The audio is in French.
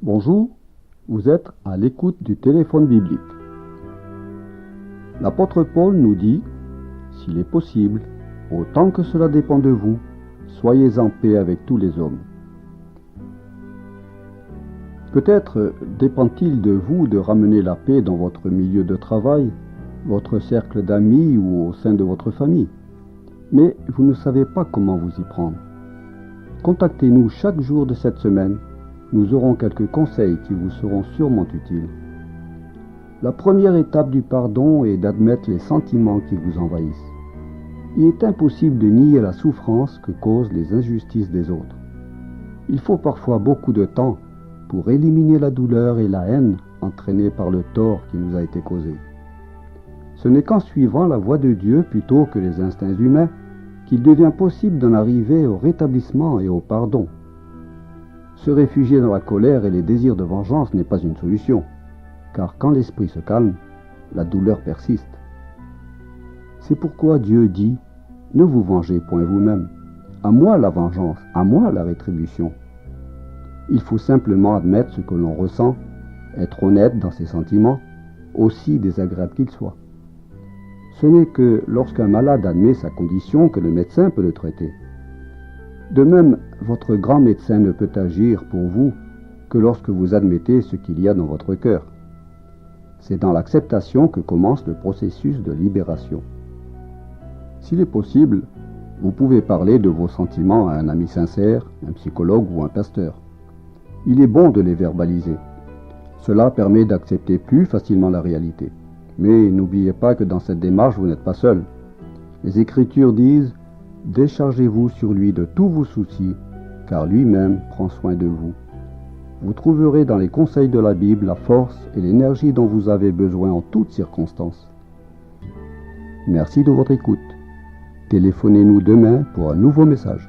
Bonjour, vous êtes à l'écoute du téléphone biblique. L'apôtre Paul nous dit, s'il est possible, autant que cela dépend de vous, soyez en paix avec tous les hommes. Peut-être dépend-il de vous de ramener la paix dans votre milieu de travail, votre cercle d'amis ou au sein de votre famille. Mais vous ne savez pas comment vous y prendre. Contactez-nous chaque jour de cette semaine. Nous aurons quelques conseils qui vous seront sûrement utiles. La première étape du pardon est d'admettre les sentiments qui vous envahissent. Il est impossible de nier la souffrance que causent les injustices des autres. Il faut parfois beaucoup de temps pour éliminer la douleur et la haine entraînées par le tort qui nous a été causé. Ce n'est qu'en suivant la voie de Dieu plutôt que les instincts humains qu'il devient possible d'en arriver au rétablissement et au pardon. Se réfugier dans la colère et les désirs de vengeance n'est pas une solution, car quand l'esprit se calme, la douleur persiste. C'est pourquoi Dieu dit « Ne vous vengez point vous-même, à moi la vengeance, à moi la rétribution ». Il faut simplement admettre ce que l'on ressent, être honnête dans ses sentiments, aussi désagréables qu'ils soient. Ce n'est que lorsqu'un malade admet sa condition que le médecin peut le traiter. De même, votre grand médecin ne peut agir pour vous que lorsque vous admettez ce qu'il y a dans votre cœur. C'est dans l'acceptation que commence le processus de libération. S'il est possible, vous pouvez parler de vos sentiments à un ami sincère, un psychologue ou un pasteur. Il est bon de les verbaliser. Cela permet d'accepter plus facilement la réalité. Mais n'oubliez pas que dans cette démarche, vous n'êtes pas seul. Les Écritures disent « Déchargez-vous sur lui de tous vos soucis, car lui-même prend soin de vous. » Vous trouverez dans les conseils de la Bible la force et l'énergie dont vous avez besoin en toutes circonstances. Merci de votre écoute. Téléphonez-nous demain pour un nouveau message.